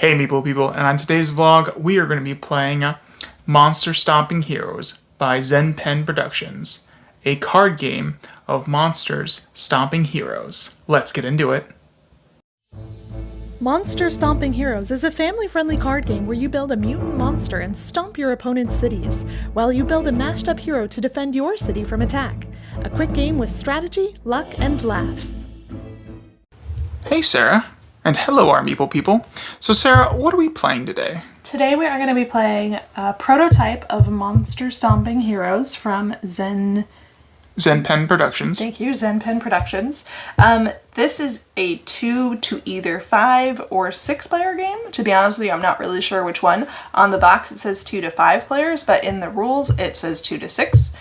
Hey Meeple people, and on today's vlog, we are going to be playing Monster Stomping Heroes by Zen Pen Productions, a card game of monsters stomping heroes. Let's get into it. Monster Stomping Heroes is a family-friendly card game where you build a mutant monster and stomp your opponent's cities, while you build a mashed-up hero to defend your city from attack. A quick game with strategy, luck, and laughs. Hey Sarah, and hello our Meeple people. So Sarah, what are we playing today? Today we are going to be playing a prototype of Monster Stomping Heroes from Zen Pen Productions. Thank you, Zen Pen Productions. This is a 2 to either 5 or 6 player game. To be honest with you, I'm not really sure which one. On the box it says 2 to 5 players, but in the rules it says 2 to 6.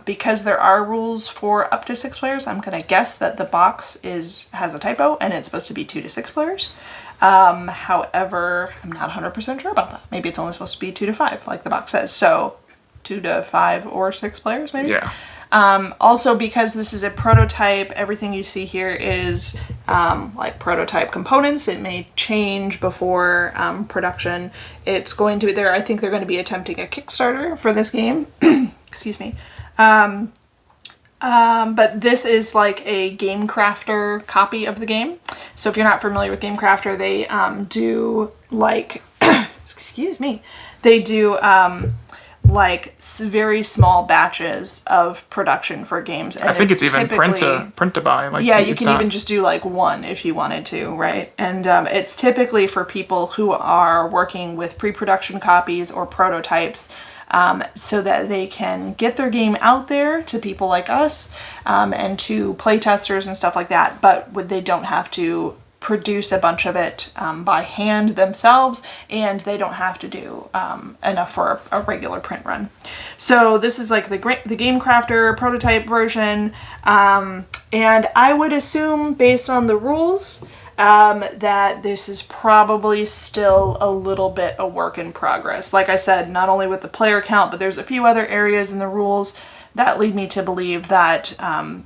Because there are rules for up to 6 players, I'm going to guess that the box has a typo and it's supposed to be 2 to 6 players. However, I'm not 100% sure about that. Maybe it's only supposed to be 2 to 5 like the box says. So 2 to 5 or 6 players maybe? Yeah. Also, because this is a prototype, everything you see here is like prototype components. It may change before production. It's going to be there. I think they're going to be attempting a Kickstarter for this game. Excuse me. But this is like a Game Crafter copy of the game. So if you're not familiar with Game Crafter, they do like, excuse me, they do like very small batches of production for games. And I think it's even print to buy. Like, yeah, you can even just do like one if you wanted to, right? And it's typically for people who are working with pre-production copies or prototypes, so that they can get their game out there to people like us, and to playtesters and stuff like that, but they don't have to produce a bunch of it by hand themselves, and they don't have to do enough for a regular print run. So this is like the Game Crafter prototype version, and I would assume based on the rules that this is probably still a little bit a work in progress. Like I said, not only with the player count, but there's a few other areas in the rules that lead me to believe that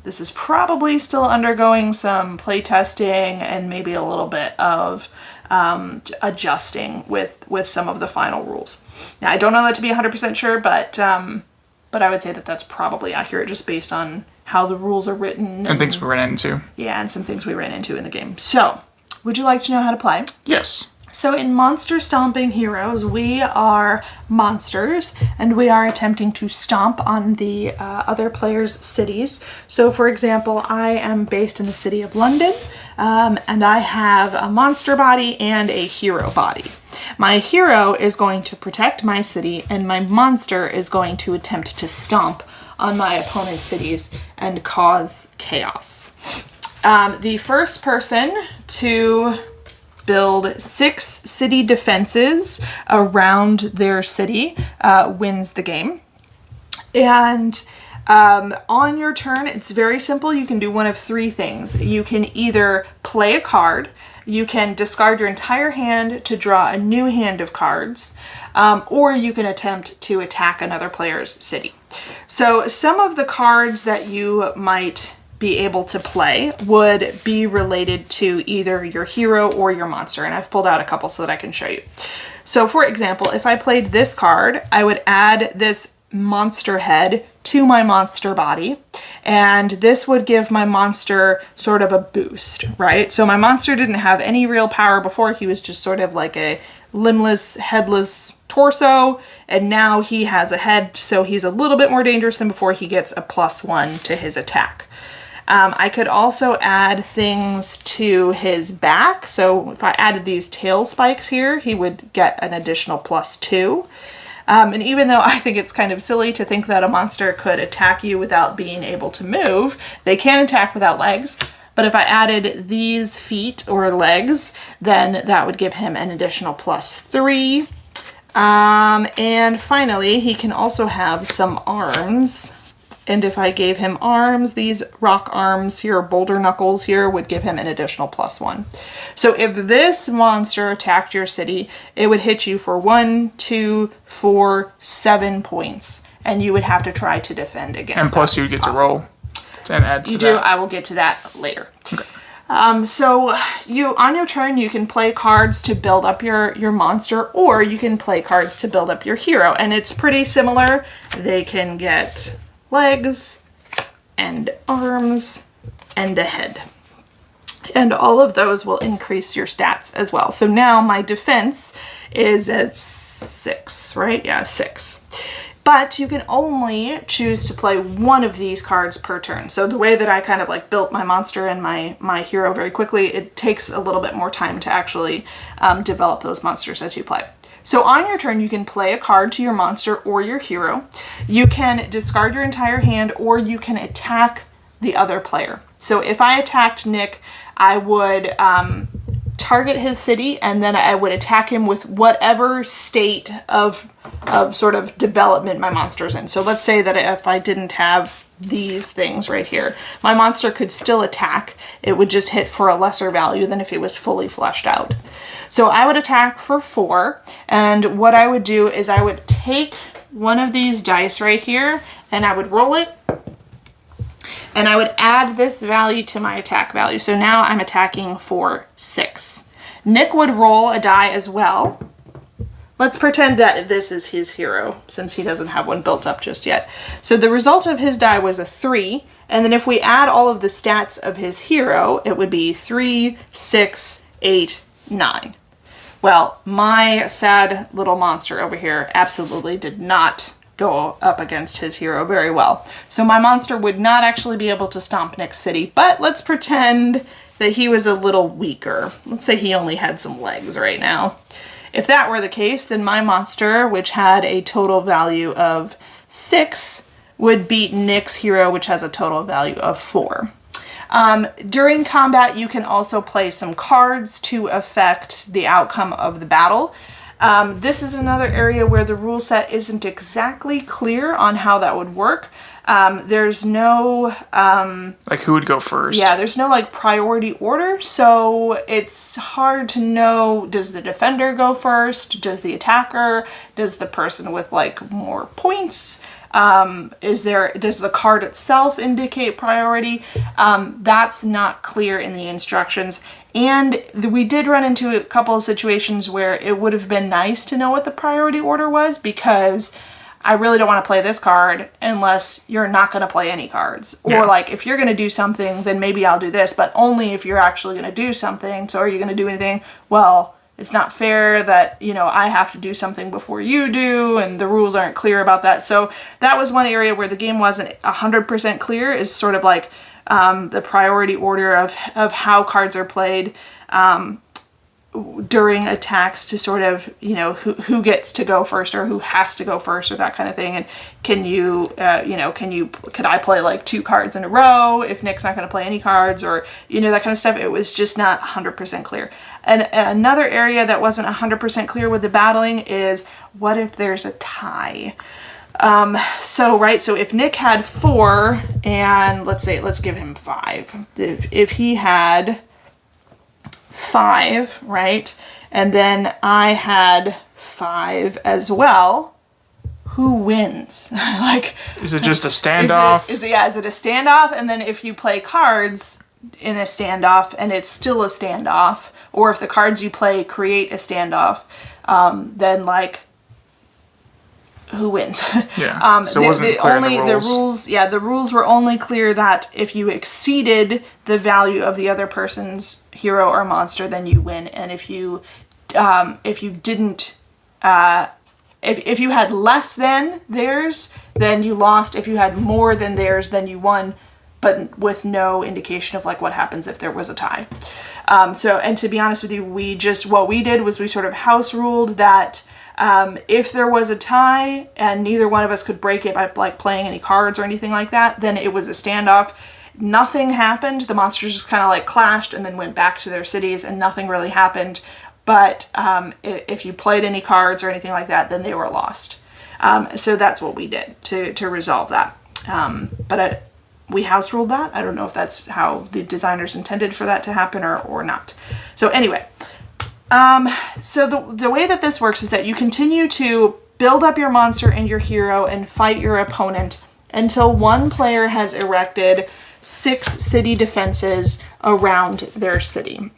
this is probably still undergoing some playtesting and maybe a little bit of adjusting with some of the final rules. Now, I don't know that to be 100% sure, but I would say that that's probably accurate just based on how the rules are written. And things we ran into. Yeah, and some things we ran into in the game. So, would you like to know how to play? Yes. So in Monster Stomping Heroes, we are monsters, and we are attempting to stomp on the other players' cities. So for example, I am based in the city of London, and I have a monster body and a hero body. My hero is going to protect my city, and my monster is going to attempt to stomp on my opponent's cities and cause chaos. The first person to build 6 city defenses around their city wins the game. And on your turn, it's very simple. You can do one of 3 things. You can either play a card, you can discard your entire hand to draw a new hand of cards, or you can attempt to attack another player's city. So some of the cards that you might be able to play would be related to either your hero or your monster, and I've pulled out a couple so that I can show you. So for example, if I played this card, I would add this monster head to my monster body, and this would give my monster sort of a boost, right? So my monster didn't have any real power before. He was just sort of like a limbless, headless torso, and now he has a head, so he's a little bit more dangerous than before. He gets a +1 to his attack. I could also add things to his back. So if I added these tail spikes here, he would get an additional +2. And even though I think it's kind of silly to think that a monster could attack you without being able to move, they can attack without legs. But if I added these feet or legs, then that would give him an additional +3. And finally, he can also have some arms. And if I gave him arms, these rock arms here, boulder knuckles here, would give him an additional +1. So if this monster attacked your city, it would hit you for 1, 2, 4, 7 points. And you would have to try to defend against And plus that. you get to roll and add to that. You do. I will get to that later. Okay. So on your turn, you can play cards to build up your monster, or you can play cards to build up your hero. And it's pretty similar. They can get legs and arms and a head. And all of those will increase your stats as well. So now my defense is at 6, right? Yeah, 6. But you can only choose to play one of these cards per turn. So the way that I kind of like built my monster and my hero very quickly, it takes a little bit more time to actually develop those monsters as you play. So on your turn, you can play a card to your monster or your hero. You can discard your entire hand, or you can attack the other player. So if I attacked Nick, I would target his city, and then I would attack him with whatever state of sort of development my monster's in. So let's say that if I didn't have these things right here, my monster could still attack. It would just hit for a lesser value than if it was fully fleshed out. So I would attack for 4, and what I would do is I would take one of these dice right here, and I would roll it, and I would add this value to my attack value. So now I'm attacking for 6. Nick would roll a die as well. Let's pretend that this is his hero, since he doesn't have one built up just yet. So the result of his die was a 3, and then if we add all of the stats of his hero, it would be 3, 6, 8, 9. Well, my sad little monster over here absolutely did not go up against his hero very well. So my monster would not actually be able to stomp Nick's city, but let's pretend that he was a little weaker. Let's say he only had some legs right now. If that were the case, then my monster, which had a total value of 6, would beat Nick's hero, which has a total value of 4. During combat, you can also play some cards to affect the outcome of the battle. This is another area where the rule set isn't exactly clear on how that would work. There's no... like who would go first? Yeah, there's no like priority order, so it's hard to know, does the defender go first? Does the attacker? Does the person with like more points? Does the card itself indicate priority? That's not clear in the instructions. And we did run into a couple of situations where it would have been nice to know what the priority order was, because I really don't want to play this card unless you're not going to play any cards. Yeah. Or like, if you're going to do something, then maybe I'll do this, but only if you're actually going to do something. So are you going to do anything? Well, it's not fair that, you know, I have to do something before you do, and the rules aren't clear about that. So that was one area where the game wasn't 100% clear, is sort of like the priority order of how cards are played during attacks, to sort of, you know, who gets to go first, or who has to go first, or that kind of thing. And can you, could I play like 2 cards in a row if Nick's not going to play any cards, or, you know, that kind of stuff. It was just not 100% clear. And another area that wasn't 100% clear with the battling is, what if there's a tie? So if Nick had 4, and let's give him 5. If he had 5, right? And then I had 5 as well. Who wins? Like, is it just a standoff? Is it a standoff? And then if you play cards in a standoff and it's still a standoff, or if the cards you play create a standoff, then like, who wins? Yeah. So it wasn't clear in the rules. The rules were only clear that if you exceeded the value of the other person's hero or monster, then you win. And if you didn't, if you had less than theirs, then you lost. If you had more than theirs, then you won, but with no indication of like what happens if there was a tie. And to be honest with you, what we did was we sort of house ruled that if there was a tie and neither one of us could break it by like playing any cards or anything like that, then it was a standoff. Nothing happened. The monsters just kind of like clashed and then went back to their cities, and nothing really happened. But if you played any cards or anything like that, then they were lost. So that's what we did to resolve that. We house ruled that. I don't know if that's how the designers intended for that to happen or not. So anyway, so the way that this works is that you continue to build up your monster and your hero and fight your opponent until one player has erected 6 city defenses around their city.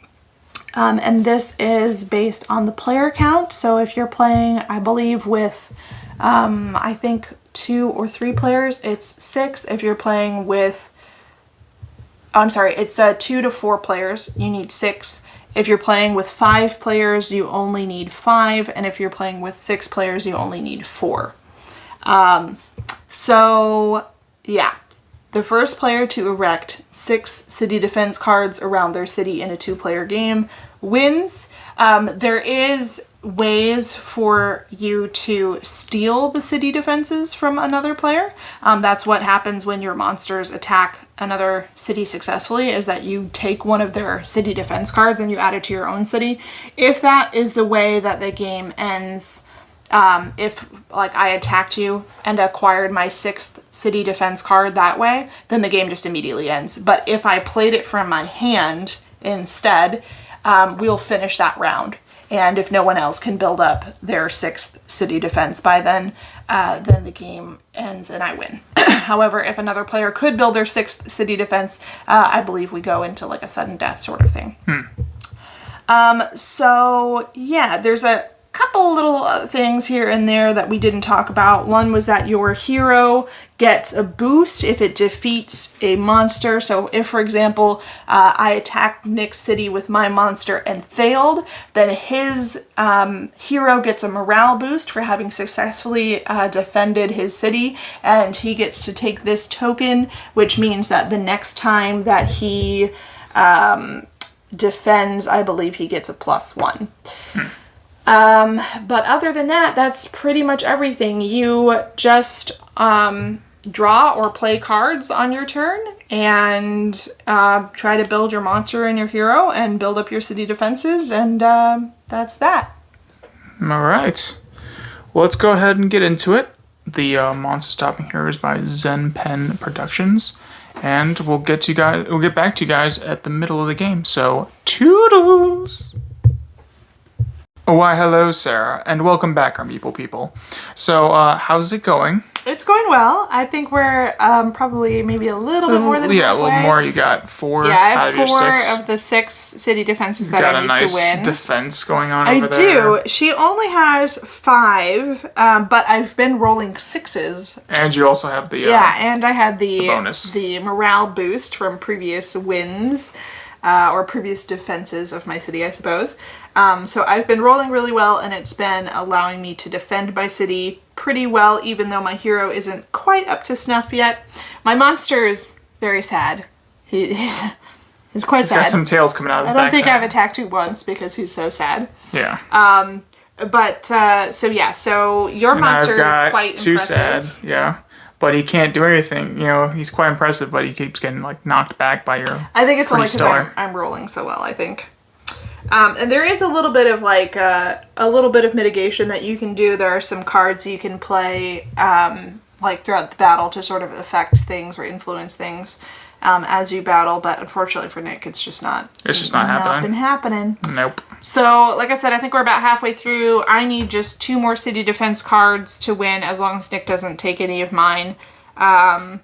And this is based on the player count. So if you're playing, I believe, with, I think 2 or 3 players, it's 6. If you're playing with, I'm sorry, it's 2 to 4 players, you need 6. If you're playing with 5 players, you only need 5. And if you're playing with 6 players, you only need 4. So yeah, the first player to erect 6 city defense cards around their city in a 2-player game wins. There is ways for you to steal the city defenses from another player. That's what happens when your monsters attack another city successfully, is that you take one of their city defense cards and you add it to your own city. If that is the way that the game ends, if like I attacked you and acquired my 6th city defense card that way, then the game just immediately ends. But if I played it from my hand instead, we'll finish that round. And if no one else can build up their 6th city defense by then the game ends and I win. However, if another player could build their 6th city defense, I believe we go into like a sudden death sort of thing. So yeah, there's a couple little things here and there that we didn't talk about. One was that your hero gets a boost if it defeats a monster. So if, for example, I attacked Nick's city with my monster and failed, then his hero gets a morale boost for having successfully defended his city, and he gets to take this token, which means that the next time that he defends, I believe he gets a +1. But other than that, that's pretty much everything. You just draw or play cards on your turn and try to build your monster and your hero and build up your city defenses, and that's that. All right. Well, let's go ahead and get into it. The Monster Stomping Heroes by Zen Pen Productions, and we'll get back to you guys at the middle of the game. So, toodles! Oh, why, hello, Sarah, and welcome back, our people. So, how's it going? It's going well. I think we're probably maybe a little bit more than halfway. Yeah, a little more. You got 4 I have out of your 4 6. of the 6 city defenses that got I need a nice to win. defense going on I over there. do. She only has 5, but I've been rolling 6s. And you also have the and I had the bonus. the morale boost from previous wins, or previous defenses of my city, I suppose. So I've been rolling really well, and it's been allowing me to defend my city pretty well, even though my hero isn't quite up to snuff yet. My monster is very sad. He's quite sad. Got some tails coming out of his I back. don't think I've attacked you once because he's so sad. Yeah. So your monster is quite too impressive. sad. Yeah. But he can't do anything. You know, he's quite impressive, but he keeps getting like knocked back by your. I think it's only because stellar. I'm rolling so well, I think. And there is a little bit of mitigation that you can do. There are some cards you can play throughout the battle to sort of affect things or influence things as you battle. But unfortunately for Nick, it's just not. It's just not happening. Been happening. Nope. So, like I said, I think we're about halfway through. I need just 2 more city defense cards to win, as long as Nick doesn't take any of mine. And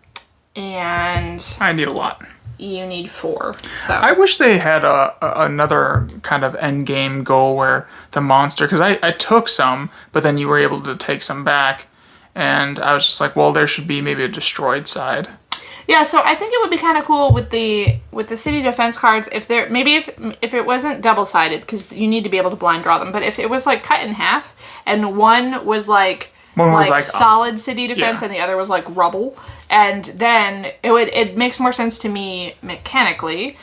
I need a lot. You need 4. So I wish they had another kind of end game goal where the monster, because I took some, but then you were able to take some back, and I was just like, well, there should be maybe a destroyed side. yeah, so I think it would be kind of cool with the city defense cards if it wasn't double-sided, because you need to be able to blind draw them, but if it was like cut in half and one was like solid city defense and the other was like rubble, and then it makes more sense to me mechanically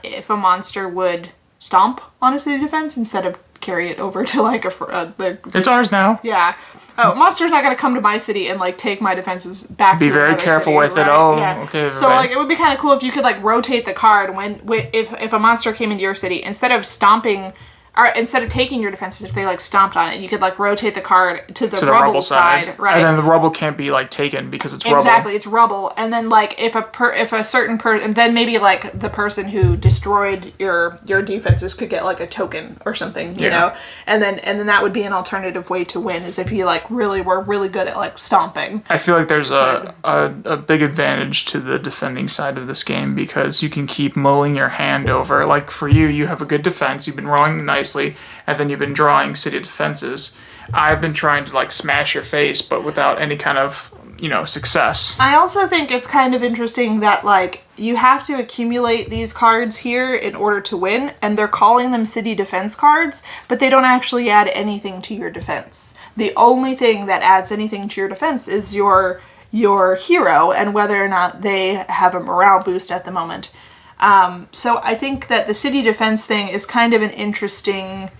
if a monster would stomp on a city defense instead of carry it over to like It's ours now. Yeah. Oh, monster's not gonna come to my city and like take my defenses back. Be to very another careful city, with it. right? Oh, Yeah. okay. So right. like it would be kind of cool if you could like rotate the card if a monster came into your city, instead of stomping or instead of taking your defenses, if they like stomped on it, you could like rotate the card to the rubble rubble side, right? And then the rubble can't be like taken because it's rubble. Exactly, it's rubble. And then like if a certain person, then maybe like the person who destroyed your defenses could get like a token or something, you know. And then that would be an alternative way to win, is if you like really were really good at like stomping. I feel like there's a big advantage to the defending side of this game because you can keep mulling your hand over. Like for you have a good defense. You've been rolling nicely, and then you've been drawing city defenses. I've been trying to like smash your face, but without any kind of, success. I also think it's kind of interesting that like you have to accumulate these cards here in order to win, and they're calling them city defense cards, but they don't actually add anything to your defense. The only thing that adds anything to your defense is your hero and whether or not they have a morale boost at the moment. So I think that the city defense thing is kind of an interesting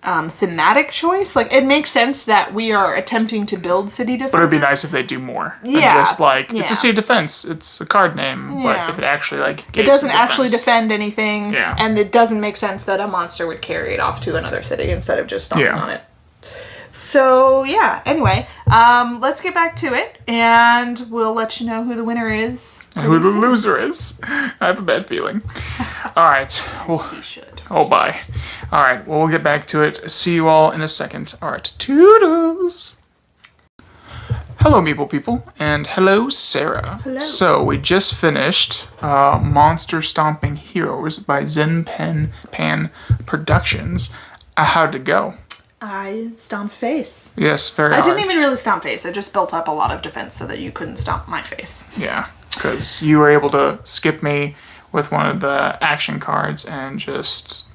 thematic choice. Like, it makes sense that we are attempting to build city defenses. But it'd be nice if they do more. Yeah. Just like, it's a city defense. It's a card name. But if it actually, like, it doesn't actually defend anything. Yeah. And it doesn't make sense that a monster would carry it off to another city instead of just stomping on it. So, yeah. Anyway, let's get back to it, and we'll let you know who the winner is. And who the loser is. I have a bad feeling. All right. Well, we should. Oh, bye. All right. Well, we'll get back to it. See you all in a second. All right. Toodles. Hello, Meeple people. And hello, Sarah. Hello. So, we just finished Monster Stomping Heroes by Zen Pan Productions. How'd it go? I stomped face. Yes, very hard. I didn't even really stomp face. I just built up a lot of defense so that you couldn't stomp my face. Yeah, because you were able to skip me with one of the action cards and just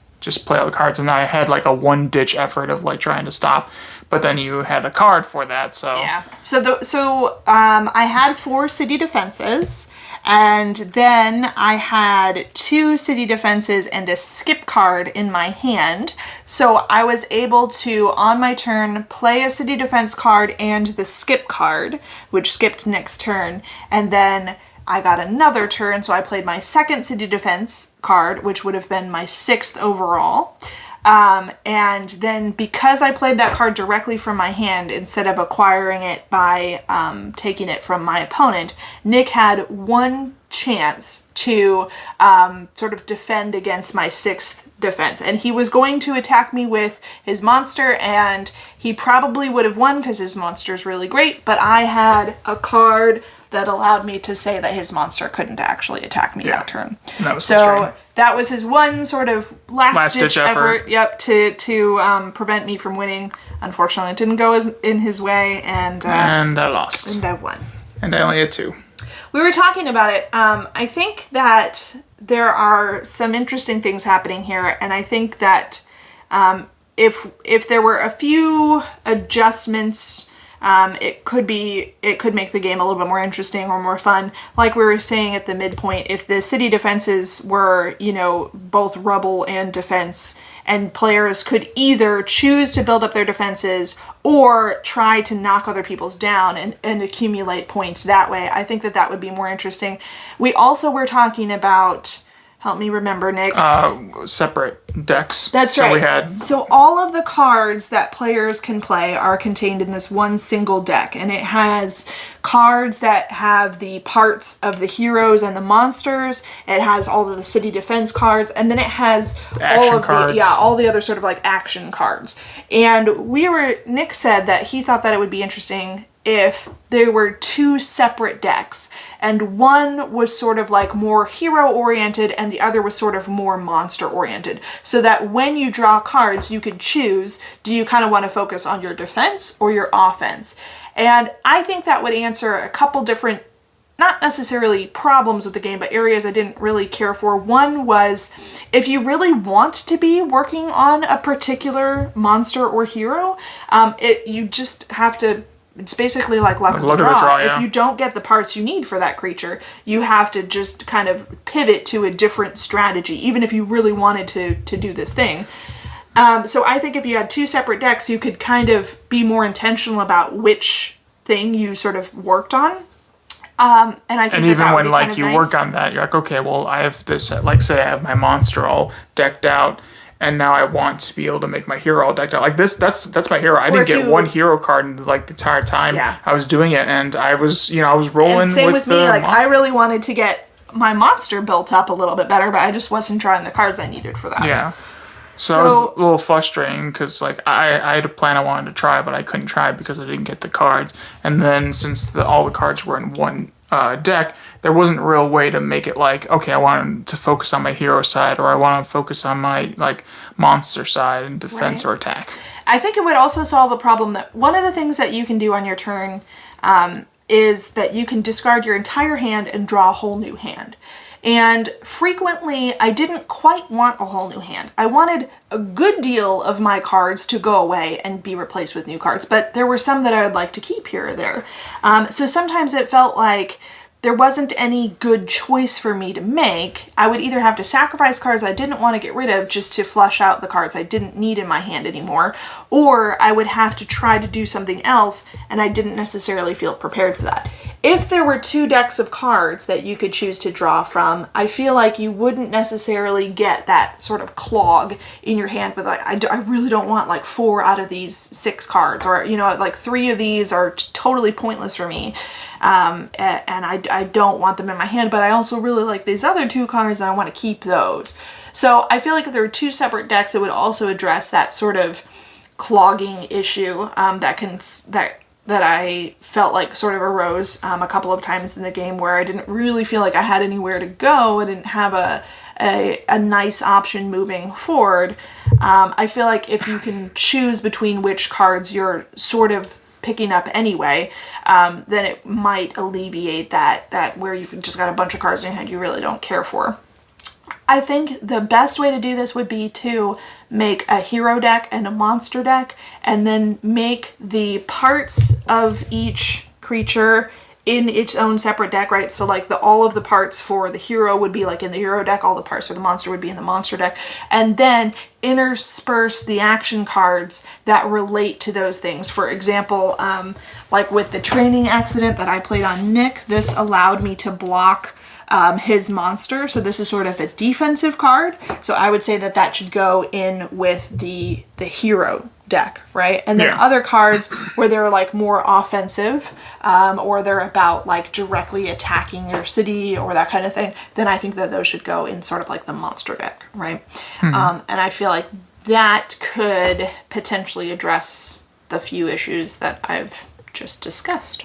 play all the cards. And I had like a one-ditch effort of like trying to stop, but then you had a card for that, so... Yeah. So I had 4 city defenses, and then I had 2 city defenses and a skip card in my hand. So I was able to, on my turn, play a city defense card and the skip card, which skipped next turn, and then I got another turn, so I played my second city defense card, which would have been my 6th overall. And then because I played that card directly from my hand instead of acquiring it by taking it from my opponent, Nick had one chance to sort of defend against my 6th defense. And he was going to attack me with his monster, and he probably would have won because his monster is really great, but I had a card that allowed me to say that his monster couldn't actually attack me that turn. That was so that was his one sort of last-ditch effort. Yep, to prevent me from winning. Unfortunately, it didn't go in his way, and I lost. And I won. And I only had 2. We were talking about it. I think that there are some interesting things happening here, and I think that if there were a few adjustments, it could make the game a little bit more interesting or more fun. Like we were saying at the midpoint, if the city defenses were, both rubble and defense, and players could either choose to build up their defenses or try to knock other people's down and accumulate points that way, I think that would be more interesting. We also were talking about... Help me remember, Nick. Separate decks. That's right. So So all of the cards that players can play are contained in this one single deck, and it has cards that have the parts of the heroes and the monsters. It has all of the city defense cards, and then it has all the other sort of like action cards. And Nick said that he thought that it would be interesting if there were 2 separate decks, and one was sort of like more hero-oriented and the other was sort of more monster-oriented, so that when you draw cards, you could choose, do you kind of want to focus on your defense or your offense? And I think that would answer a couple different, not necessarily problems with the game, but areas I didn't really care for. One was, if you really want to be working on a particular monster or hero, you just have to... It's basically like luck of the draw. If you don't get the parts you need for that creature, you have to just kind of pivot to a different strategy, even if you really wanted to do this thing. So I think if you had 2 separate decks, you could kind of be more intentional about which thing you sort of worked on. And I think and even when like you work on that, you're like, okay, well, I have this, like say I have my monster all decked out, and now I want to be able to make my hero all decked out. Like this, that's my hero. I didn't get one hero card in like the entire time I was doing it, and I was rolling. And same with me. Like the I really wanted to get my monster built up a little bit better, but I just wasn't drawing the cards I needed for that. Yeah. So that was a little frustrating because like I had a plan I wanted to try, but I couldn't try because I didn't get the cards. And then since all the cards were in one deck, there wasn't a real way to make it like, okay, I wanted to focus on my hero side, or I want to focus on my like monster side and defense or attack. I think it would also solve the problem that one of the things that you can do on your turn is that you can discard your entire hand and draw a whole new hand. And frequently, I didn't quite want a whole new hand. I wanted a good deal of my cards to go away and be replaced with new cards, but there were some that I would like to keep here or there. So sometimes it felt like there wasn't any good choice for me to make. I would either have to sacrifice cards I didn't want to get rid of just to flush out the cards I didn't need in my hand anymore, or I would have to try to do something else, and I didn't necessarily feel prepared for that. If there were 2 decks of cards that you could choose to draw from, I feel like you wouldn't necessarily get that sort of clog in your hand with like, I really don't want like 4 out of these 6 cards, or, like 3 of these are totally pointless for me. And I don't want them in my hand, but I also really like these other 2 cards and I want to keep those. So I feel like if there were 2 separate decks, it would also address that sort of clogging issue that I felt like sort of arose a couple of times in the game where I didn't really feel like I had anywhere to go. I didn't have a nice option moving forward. I feel like if you can choose between which cards you're sort of picking up anyway, then it might alleviate that where you've just got a bunch of cards in your hand you really don't care for. I think the best way to do this would be to make a hero deck and a monster deck, and then make the parts of each creature in its own separate deck, right? So like all of the parts for the hero would be like in the hero deck, all the parts for the monster would be in the monster deck, and then intersperse the action cards that relate to those things. For example, like with the training accident that I played on Nick, this allowed me to block his monster. So this is sort of a defensive card. So I would say that should go in with the hero deck, right? And then other cards where they're like more offensive, or they're about like directly attacking your city or that kind of thing, then I think that those should go in sort of like the monster deck, right? And I feel like that could potentially address the few issues that I've just discussed.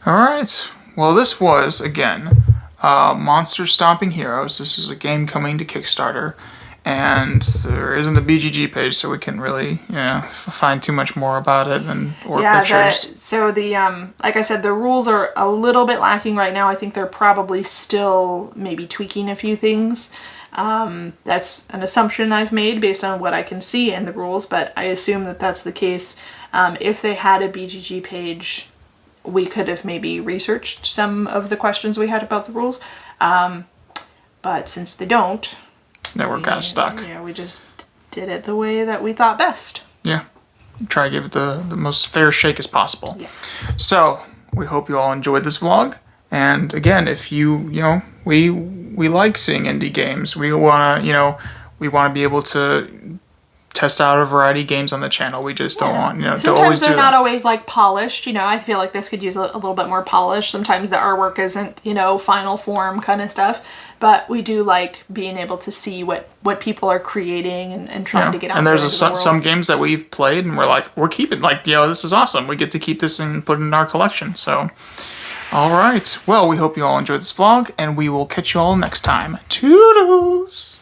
All right. Well, this was, again, Monster Stomping Heroes. This is a game coming to Kickstarter, and there isn't a BGG page, so we can really find too much more about it or pictures. So the like I said, the rules are a little bit lacking right now. I think they're probably still maybe tweaking a few things. That's an assumption I've made based on what I can see in the rules, but I assume that that's the case. If they had a BGG page, we could have maybe researched some of the questions we had about the rules. But since they don't... Then we're kind of stuck. Yeah, we just did it the way that we thought best. Yeah. Try to give it the most fair shake as possible. Yeah. So, we hope you all enjoyed this vlog. And again, if we like seeing indie games. We want to be able to test out a variety of games on the channel. We just don't want, to always do Sometimes they're not always like polished, I feel like this could use a little bit more polish. Sometimes the artwork isn't, final form kind of stuff, but we do like being able to see what people are creating and trying to get out. And there's some games that we've played and we're keeping, this is awesome. We get to keep this and put it in our collection. So, all right. Well, we hope you all enjoyed this vlog, and we will catch you all next time. Toodles!